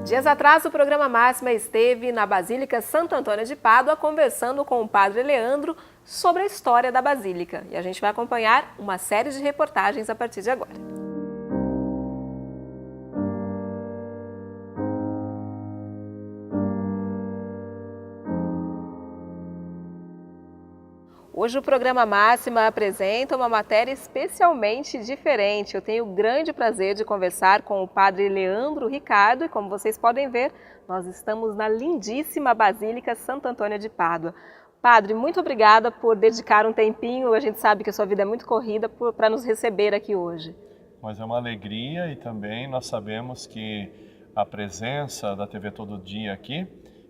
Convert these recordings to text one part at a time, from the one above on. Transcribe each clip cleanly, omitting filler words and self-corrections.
Dias atrás, o programa Máxima esteve na Basílica Santo Antônio de Pádua conversando com o Padre Leandro sobre a história da Basílica. E a gente vai acompanhar uma série de reportagens a partir de agora. Hoje o programa Máxima apresenta uma matéria especialmente diferente. Eu tenho o grande prazer de conversar com o Padre Leandro Ricardo e, como vocês podem ver, nós estamos na lindíssima Basílica Santo Antônio de Pádua. Padre, muito obrigada por dedicar um tempinho, a gente sabe que a sua vida é muito corrida, para nos receber aqui hoje. Mas é uma alegria e também nós sabemos que a presença da TV Todo Dia aqui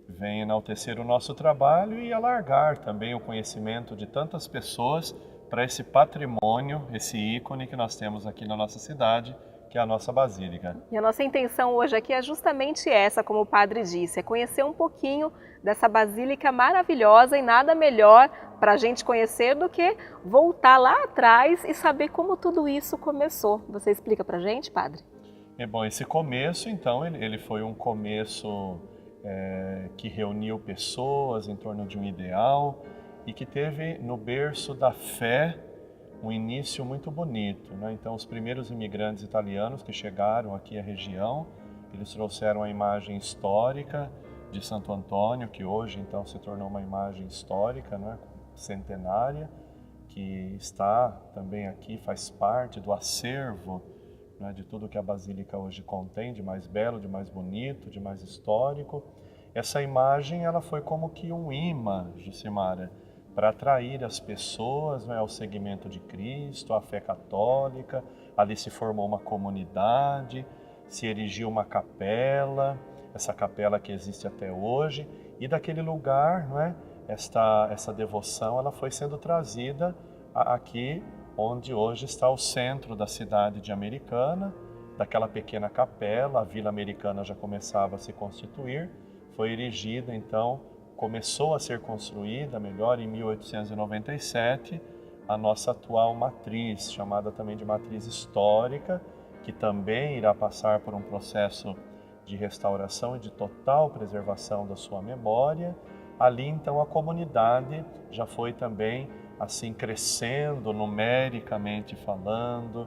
vem enaltecer o nosso trabalho e alargar também o conhecimento de tantas pessoas para esse patrimônio, esse ícone que nós temos aqui na nossa cidade, que é a nossa Basílica. E a nossa intenção hoje aqui é justamente essa, como o padre disse, é conhecer um pouquinho dessa Basílica maravilhosa e nada melhor para a gente conhecer do que voltar lá atrás e saber como tudo isso começou. Você explica para a gente, padre? Bom, esse começo, então, ele foi um começo que reuniu pessoas em torno de um ideal e que teve no berço da fé um início muito bonito, né? Então, os primeiros imigrantes italianos que chegaram aqui à região, eles trouxeram a imagem histórica de Santo Antônio, que hoje então se tornou uma imagem histórica, né, centenária, que está também aqui, faz parte do acervo, né, de tudo que a Basílica hoje contém, de mais belo, de mais bonito, de mais histórico. Essa imagem ela foi como que um imã, Jucimara, para atrair as pessoas, né, ao seguimento de Cristo, à fé católica. Ali se formou uma comunidade, se erigiu uma capela, essa capela que existe até hoje, e daquele lugar, não é, essa devoção ela foi sendo trazida aqui, onde hoje está o centro da cidade de Americana. Daquela pequena capela, a Vila Americana já começava a se constituir, foi erigida então, começou a ser construída, melhor, em 1897, a nossa atual matriz, chamada também de matriz histórica, que também irá passar por um processo de restauração e de total preservação da sua memória. Ali então a comunidade já foi também assim crescendo numericamente falando,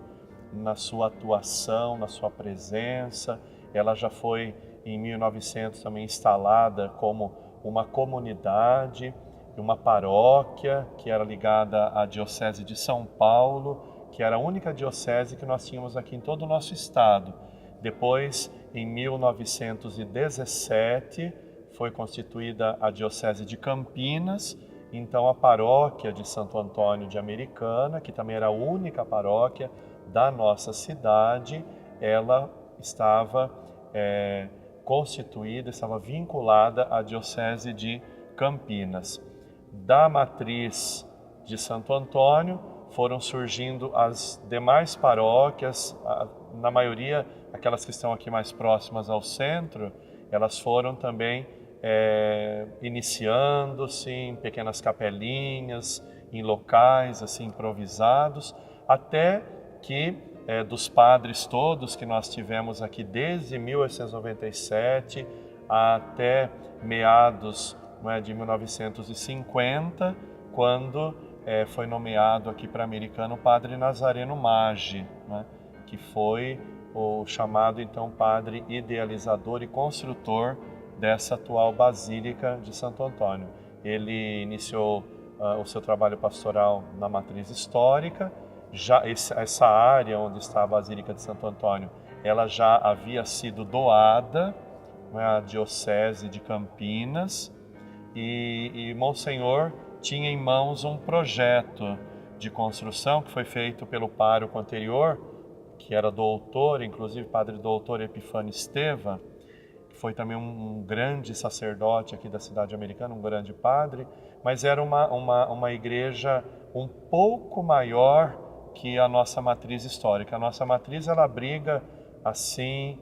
na sua atuação, na sua presença. Ela já foi em 1900 também instalada como uma comunidade, uma paróquia que era ligada à Diocese de São Paulo, que era a única diocese que nós tínhamos aqui em todo o nosso estado. Depois, em 1917, foi constituída a Diocese de Campinas. Então a paróquia de Santo Antônio de Americana, que também era a única paróquia da nossa cidade, ela estava constituída, estava vinculada à Diocese de Campinas. Da matriz de Santo Antônio foram surgindo as demais paróquias, na maioria aquelas que estão aqui mais próximas ao centro, elas foram também iniciando-se em pequenas capelinhas, em locais assim improvisados, até que dos padres todos que nós tivemos aqui desde 1897 até meados, não é, de 1950, quando foi nomeado aqui para Americana o Padre Nazareno Maggi, né, que foi o chamado então padre idealizador e construtor dessa atual Basílica de Santo Antônio. Ele iniciou o seu trabalho pastoral na matriz histórica. Já essa área onde está a Basílica de Santo Antônio, ela já havia sido doada, né, à Diocese de Campinas, e Monsenhor tinha em mãos um projeto de construção que foi feito pelo pároco anterior, que era doutor, inclusive padre doutor Epifânio Esteva, que foi também um grande sacerdote aqui da cidade americana, um grande padre, mas era uma igreja um pouco maior que a nossa matriz histórica. A nossa matriz ela abriga assim,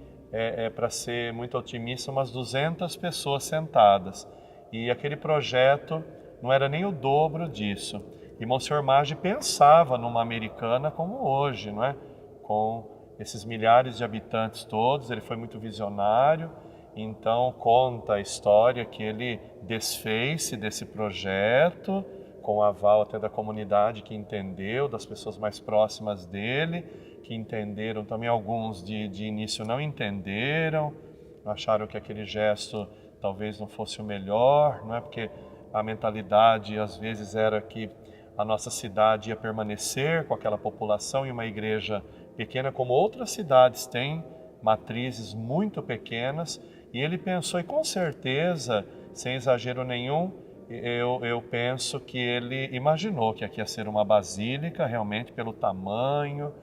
para ser muito otimista, umas 200 pessoas sentadas. E aquele projeto não era nem o dobro disso. E Monsenhor Maggi pensava numa Americana como hoje, não é? Com esses milhares de habitantes todos, ele foi muito visionário Então conta a história que ele desfez-se desse projeto, com o aval até da comunidade que entendeu, das pessoas mais próximas dele, que entenderam também, alguns de início não entenderam, acharam que aquele gesto talvez não fosse o melhor, não é? Porque a mentalidade às vezes era que a nossa cidade ia permanecer com aquela população, e uma igreja pequena, como outras cidades têm matrizes muito pequenas, e ele pensou, e com certeza, sem exagero nenhum, eu penso que ele imaginou que aqui ia ser uma basílica, realmente pelo tamanho,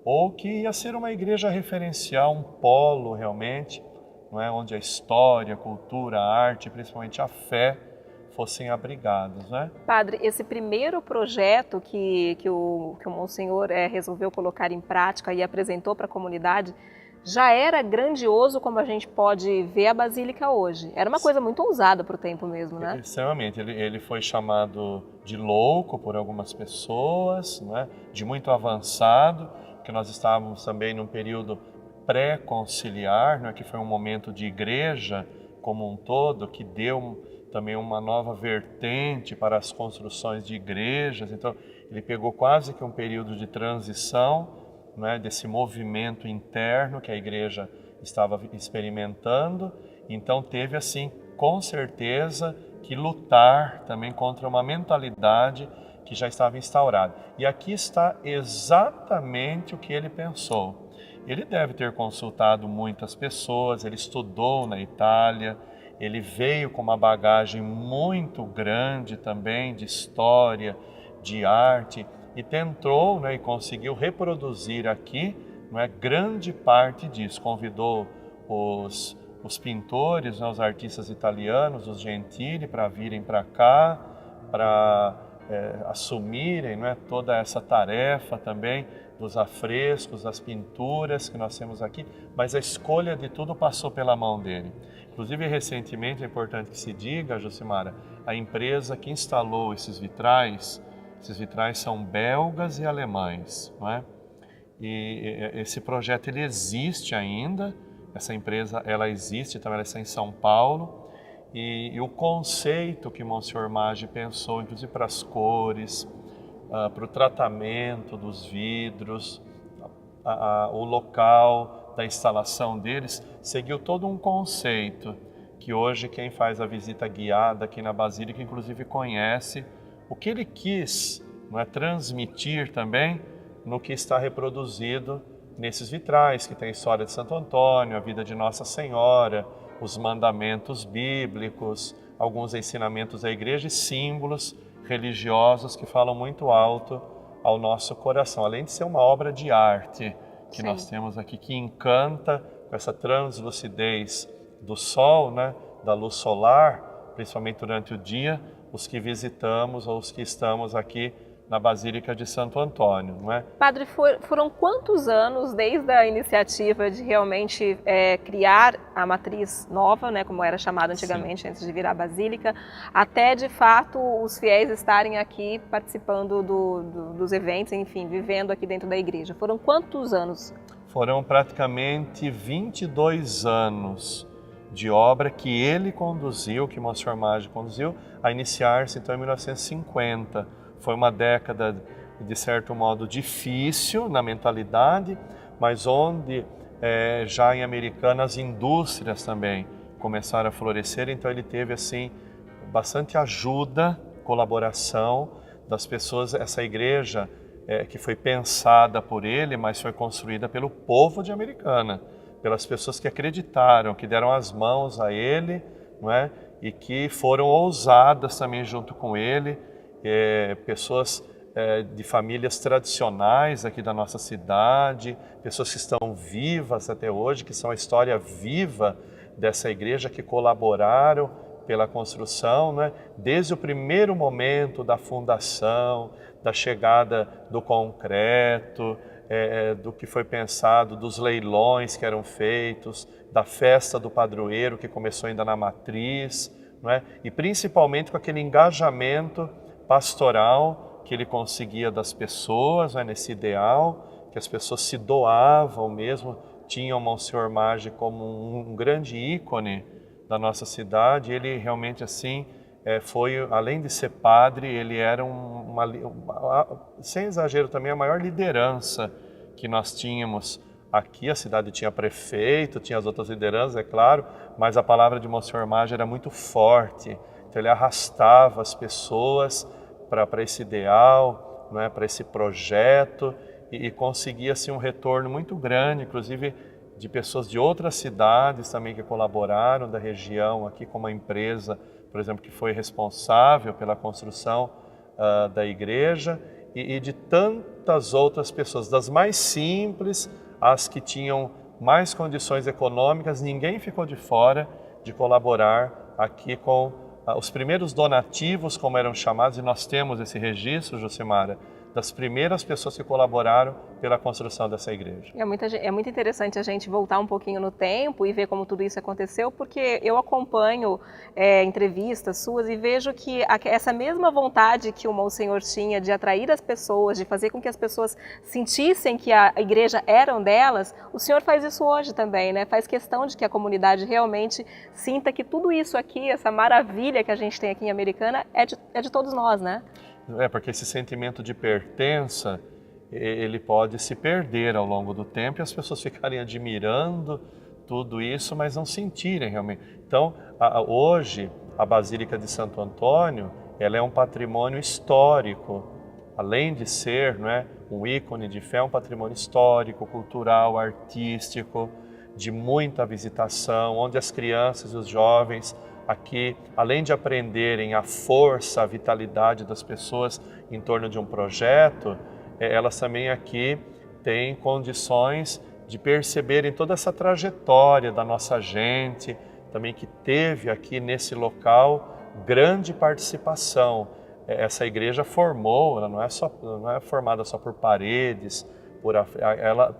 ou que ia ser uma igreja referencial, um polo realmente, não é? Onde a história, a cultura, a arte, principalmente a fé, fossem abrigados, né? Padre, esse primeiro projeto que o Monsenhor resolveu colocar em prática e apresentou para a comunidade, já era grandioso como a gente pode ver a Basílica hoje. Era uma coisa muito ousada para o tempo mesmo, né? Extremamente. Ele foi chamado de louco por algumas pessoas, né? De muito avançado, porque nós estávamos também num período pré-conciliar, né? Que foi um momento de igreja como um todo, que deu também uma nova vertente para as construções de igrejas. Então, ele pegou quase que um período de transição, né, desse movimento interno que a igreja estava experimentando. Então, teve, assim, com certeza, que lutar também contra uma mentalidade que já estava instaurada. E aqui está exatamente o que ele pensou. Ele deve ter consultado muitas pessoas, ele estudou na Itália, ele veio com uma bagagem muito grande também de história, de arte, e tentou, né, e conseguiu reproduzir aqui, não é, grande parte disso. Convidou os pintores, né, os artistas italianos, os Gentili, para virem para cá, para assumirem, não é, toda essa tarefa também dos afrescos, das pinturas que nós temos aqui, mas a escolha de tudo passou pela mão dele. Inclusive, recentemente, é importante que se diga, Josimara, a empresa que instalou esses vitrais são belgas e alemães, não é? E esse projeto, ele existe ainda, essa empresa, ela existe, então ela está em São Paulo, e o conceito que Monsenhor Maggi pensou, inclusive para as cores, para o tratamento dos vidros, o local da instalação deles, seguiu todo um conceito que hoje quem faz a visita guiada aqui na Basílica, inclusive, conhece o que ele quis, não é, transmitir também no que está reproduzido nesses vitrais, que tem a história de Santo Antônio, a vida de Nossa Senhora, os mandamentos bíblicos, alguns ensinamentos da igreja e símbolos religiosos que falam muito alto ao nosso coração, além de ser uma obra de arte que Sim. Nós temos aqui, que encanta com essa translucidez do sol, né, da luz solar, principalmente durante o dia, os que visitamos ou os que estamos aqui na Basílica de Santo Antônio, não é? Padre, foram quantos anos desde a iniciativa de realmente criar a matriz nova, né, como era chamada antigamente, antes de virar a Basílica, até de fato os fiéis estarem aqui participando dos eventos, enfim, vivendo aqui dentro da igreja? Foram quantos anos? Foram praticamente 22 anos de obra que ele conduziu, que Monsenhor Maggi conduziu, a iniciar-se então em 1950. Foi uma década, de certo modo, difícil na mentalidade, mas onde já em Americana as indústrias também começaram a florescer, então ele teve assim bastante ajuda, colaboração das pessoas. Essa igreja que foi pensada por ele, mas foi construída pelo povo de Americana, pelas pessoas que acreditaram, que deram as mãos a ele, não é? E que foram ousadas também junto com ele, pessoas de famílias tradicionais aqui da nossa cidade, pessoas que estão vivas até hoje, que são a história viva dessa igreja, que colaboraram pela construção, né? Desde o primeiro momento da fundação, da chegada do concreto, do que foi pensado, dos leilões que eram feitos, da festa do padroeiro que começou ainda na matriz, não é? E principalmente com aquele engajamento pastoral que ele conseguia das pessoas, né, nesse ideal, que as pessoas se doavam mesmo, tinham Monsenhor Maggi como um grande ícone da nossa cidade. Ele realmente assim foi, além de ser padre, ele era sem exagero também, a maior liderança que nós tínhamos aqui. A cidade tinha prefeito, tinha as outras lideranças, é claro, mas a palavra de Monsenhor Maggi era muito forte. Então ele arrastava as pessoas para esse ideal, né, para esse projeto, e conseguia-se um retorno muito grande, inclusive de pessoas de outras cidades também que colaboraram da região aqui, como a empresa, por exemplo, que foi responsável pela construção da igreja, e de tantas outras pessoas, das mais simples às que tinham mais condições econômicas. Ninguém ficou de fora de colaborar aqui com os primeiros donativos, como eram chamados, e nós temos esse registro, Josimara, das primeiras pessoas que colaboraram pela construção dessa igreja. É muito interessante a gente voltar um pouquinho no tempo e ver como tudo isso aconteceu, porque eu acompanho entrevistas suas e vejo que essa mesma vontade que o Monsenhor tinha de atrair as pessoas, de fazer com que as pessoas sentissem que a igreja eram delas, o senhor faz isso hoje também, né? Faz questão de que a comunidade realmente sinta que tudo isso aqui, essa maravilha que a gente tem aqui em Americana, é de todos nós, né? Porque esse sentimento de pertença, ele pode se perder ao longo do tempo e as pessoas ficarem admirando tudo isso, mas não sentirem realmente. Então, hoje, a Basílica de Santo Antônio, ela é um patrimônio histórico, além de ser, não é, um ícone de fé, é um patrimônio histórico, cultural, artístico, de muita visitação, onde as crianças e os jovens aqui, além de aprenderem a força, a vitalidade das pessoas em torno de um projeto, elas também aqui têm condições de perceberem toda essa trajetória da nossa gente, também que teve aqui nesse local grande participação. Essa igreja formou, ela não é formada só por paredes,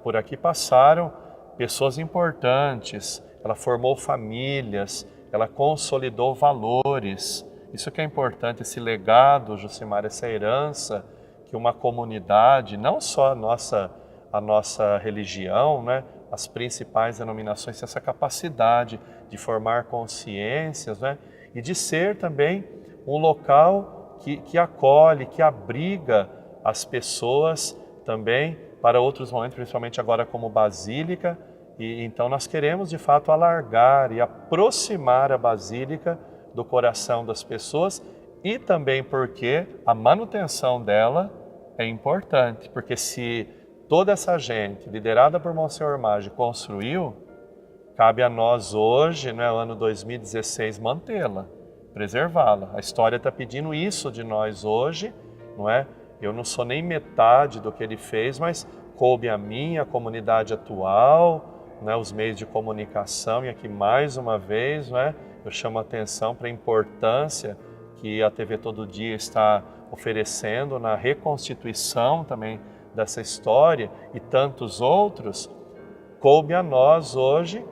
por aqui passaram pessoas importantes, ela formou famílias, ela consolidou valores. Isso que é importante, esse legado, Josimar, essa herança que uma comunidade, não só a nossa religião, né, as principais denominações, têm essa capacidade de formar consciências, né, e de ser também um local que acolhe, que abriga as pessoas também para outros momentos, principalmente agora como Basílica. E então nós queremos de fato alargar e aproximar a Basílica do coração das pessoas, e também porque a manutenção dela é importante, porque se toda essa gente liderada por Monsenhor Maggi construiu, cabe a nós hoje, no ano 2016, mantê-la, preservá-la. A história está pedindo isso de nós hoje, não é? Eu não sou nem metade do que ele fez, mas coube a mim, a comunidade atual, né, os meios de comunicação, e aqui mais uma vez, né, eu chamo a atenção para a importância que a TV Todo Dia está oferecendo na reconstituição também dessa história e tantos outros. Coube a nós hoje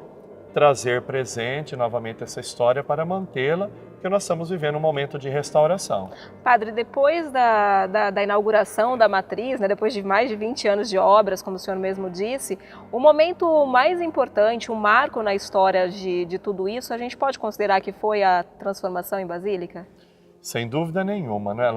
trazer presente novamente essa história para mantê-la, porque nós estamos vivendo um momento de restauração. Padre, depois da inauguração da matriz, né, depois de mais de 20 anos de obras, como o senhor mesmo disse, o momento mais importante, um marco na história de tudo isso, a gente pode considerar que foi a transformação em Basílica? Sem dúvida nenhuma, né?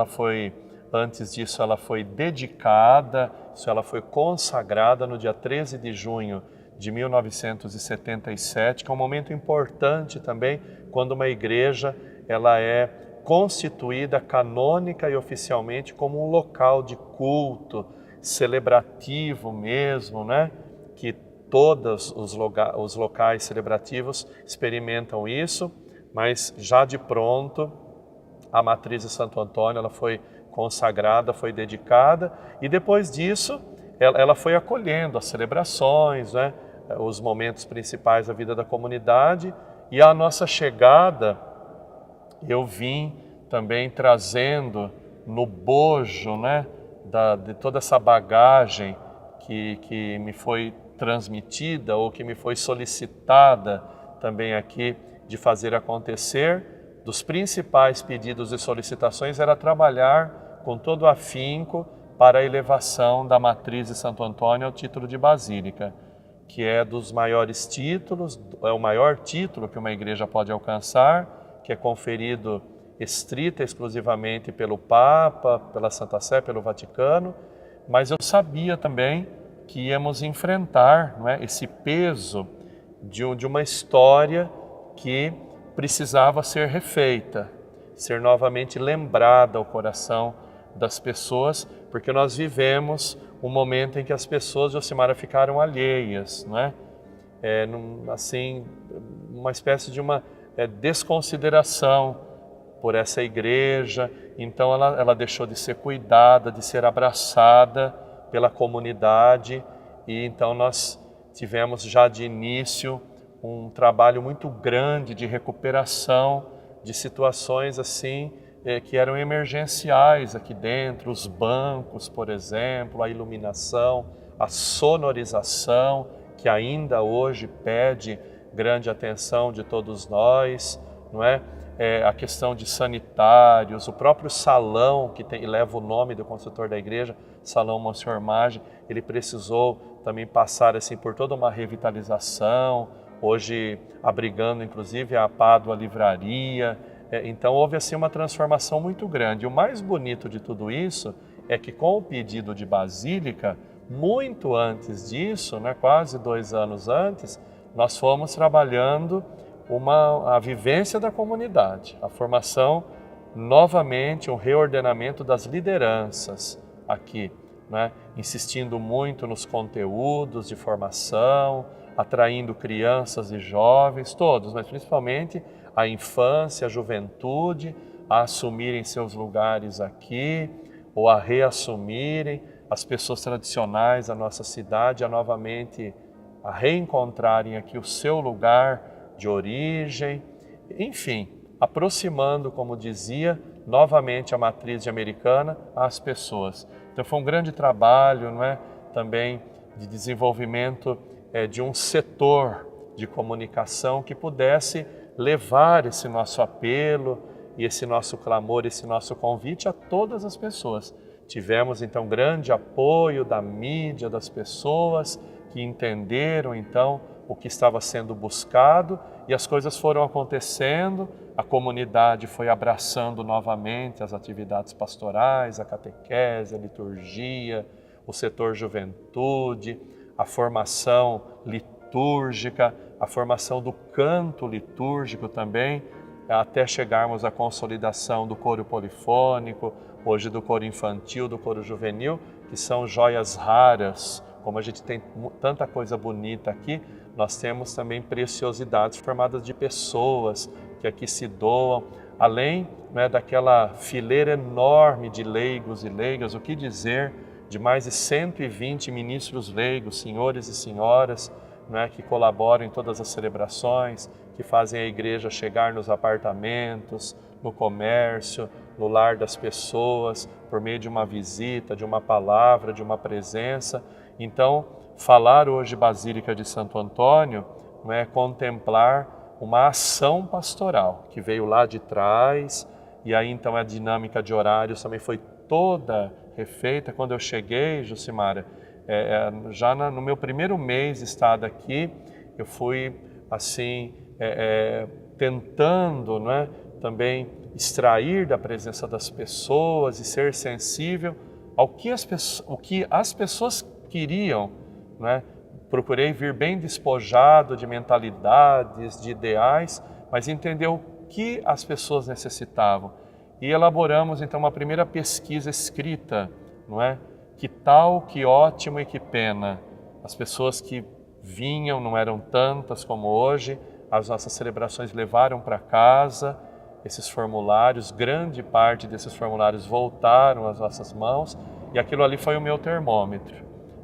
Antes disso, ela foi dedicada, ela foi consagrada no dia 13 de junho de 1977, que é um momento importante também, quando uma igreja ela é constituída canônica e oficialmente como um local de culto, celebrativo mesmo, né? Que todos os locais celebrativos experimentam isso, mas já de pronto a matriz de Santo Antônio ela foi consagrada, foi dedicada, e depois disso ela foi acolhendo as celebrações, né? Os momentos principais da vida da comunidade, e a nossa chegada eu vim também trazendo no bojo, né, de toda essa bagagem que me foi transmitida ou que me foi solicitada também aqui de fazer acontecer. Dos principais pedidos e solicitações era trabalhar com todo afinco para a elevação da matriz de Santo Antônio ao título de Basílica. que é dos maiores títulos, é o maior título que uma igreja pode alcançar, que é conferido estrita exclusivamente pelo Papa, pela Santa Sé, pelo Vaticano, mas eu sabia também que íamos enfrentar, não é, esse peso de uma história que precisava ser refeita, ser novamente lembrada ao coração das pessoas, porque nós vivemos um momento em que as pessoas, Josimara, ficaram alheias, não é? Assim, uma espécie de uma desconsideração por essa igreja. Então ela deixou de ser cuidada, de ser abraçada pela comunidade, e então nós tivemos já de início um trabalho muito grande de recuperação de situações assim que eram emergenciais aqui dentro, os bancos, por exemplo, a iluminação, a sonorização, que ainda hoje pede grande atenção de todos nós, não é? A questão de sanitários, o próprio salão que leva o nome do construtor da igreja, Salão Monsenhor Maggi, ele precisou também passar assim por toda uma revitalização, hoje abrigando inclusive a Pádua Livraria. Então houve assim uma transformação muito grande. E o mais bonito de tudo isso é que com o pedido de Basílica, muito antes disso, né, quase 2 anos antes, nós fomos trabalhando a vivência da comunidade, a formação novamente, um reordenamento das lideranças aqui, né, insistindo muito nos conteúdos de formação, atraindo crianças e jovens, todos, mas principalmente a infância, a juventude, a assumirem seus lugares aqui, ou a reassumirem, as pessoas tradicionais da nossa cidade, a reencontrarem aqui o seu lugar de origem, enfim, aproximando, como dizia, novamente a matriz americana às pessoas. Então foi um grande trabalho, não é? Também de desenvolvimento de um setor de comunicação que pudesse levar esse nosso apelo e esse nosso clamor, esse nosso convite a todas as pessoas. Tivemos então grande apoio da mídia, das pessoas que entenderam então o que estava sendo buscado, e as coisas foram acontecendo, a comunidade foi abraçando novamente as atividades pastorais, a catequese, a liturgia, o setor juventude, a formação litúrgica, a formação do canto litúrgico também, até chegarmos à consolidação do coro polifônico, hoje do coro infantil, do coro juvenil, que são joias raras. Como a gente tem tanta coisa bonita aqui, nós temos também preciosidades formadas de pessoas que aqui se doam, além, né, daquela fileira enorme de leigos e leigas, o que dizer de mais de 120 ministros leigos, senhores e senhoras, né, que colaboram em todas as celebrações, que fazem a igreja chegar nos apartamentos, no comércio, no lar das pessoas, por meio de uma visita, de uma palavra, de uma presença. Então, falar hoje Basílica de Santo Antônio não é contemplar uma ação pastoral que veio lá de trás, e aí então a dinâmica de horários também foi toda refeita. Quando eu cheguei, Josimara, já no meu primeiro mês de estada aqui, eu fui assim tentando, não é, também extrair da presença das pessoas e ser sensível ao que as pessoas queriam, né? Procurei vir bem despojado de mentalidades, de ideais, mas entender o que as pessoas necessitavam. E elaboramos então uma primeira pesquisa escrita, não é? Que tal, que ótimo e que pena. As pessoas que vinham não eram tantas como hoje, as nossas celebrações levaram para casa esses formulários, grande parte desses formulários voltaram às nossas mãos, e aquilo ali foi o meu termômetro.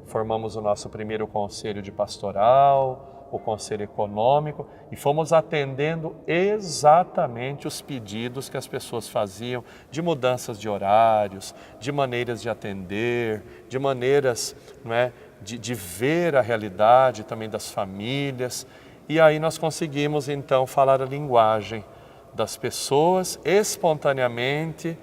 Formamos o nosso primeiro conselho de pastoral, o conselho econômico, e fomos atendendo exatamente os pedidos que as pessoas faziam de mudanças de horários, de maneiras de atender, de maneiras, não é, de ver a realidade também das famílias. E aí nós conseguimos então falar a linguagem das pessoas espontaneamente,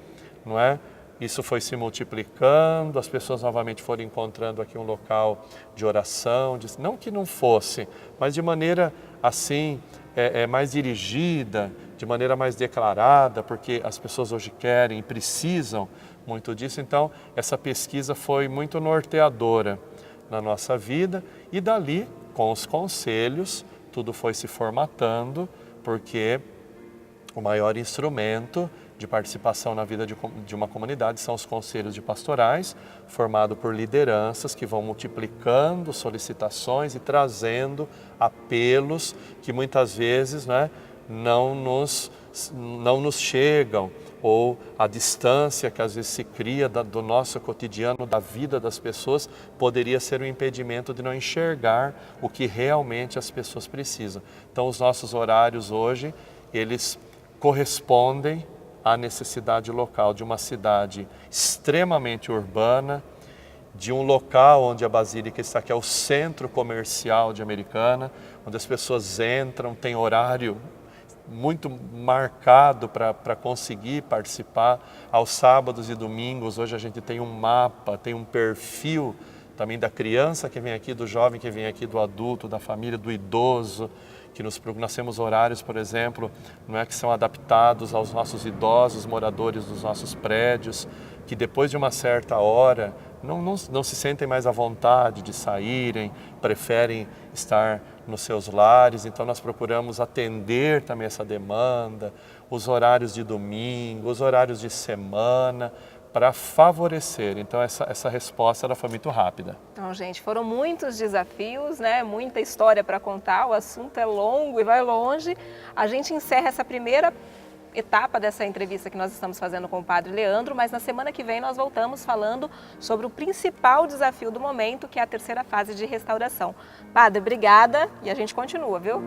não é? isso foi se multiplicando, as pessoas novamente foram encontrando aqui um local de oração, não que não fosse, mas de maneira assim, mais dirigida, de maneira mais declarada, porque as pessoas hoje querem e precisam muito disso. Então, essa pesquisa foi muito norteadora na nossa vida e dali, com os conselhos, tudo foi se formatando, porque o maior instrumento de participação na vida de uma comunidade são os conselhos de pastorais, formado por lideranças que vão multiplicando solicitações e trazendo apelos que muitas vezes, né, não nos chegam, ou a distância que às vezes se cria do nosso cotidiano, da vida das pessoas, poderia ser um impedimento de não enxergar o que realmente as pessoas precisam. Então os nossos horários hoje, eles correspondem à necessidade local de uma cidade extremamente urbana, de um local onde a Basílica está, que é o centro comercial de Americana, onde as pessoas entram, tem horário muito marcado para conseguir participar. Aos sábados e domingos, hoje a gente tem um mapa, tem um perfil também da criança que vem aqui, do jovem que vem aqui, do adulto, da família, do idoso, que nós temos horários, por exemplo, não é, que são adaptados aos nossos idosos, moradores dos nossos prédios, que depois de uma certa hora não se sentem mais à vontade de saírem, preferem estar nos seus lares. Então nós procuramos atender também essa demanda, os horários de domingo, os horários de semana, para favorecer. Então essa resposta ela foi muito rápida. Então, gente, foram muitos desafios, né? Muita história para contar, o assunto é longo e vai longe. A gente encerra essa primeira etapa dessa entrevista que nós estamos fazendo com o Padre Leandro, mas na semana que vem nós voltamos falando sobre o principal desafio do momento, que é a terceira fase de restauração. Padre, obrigada e a gente continua, viu?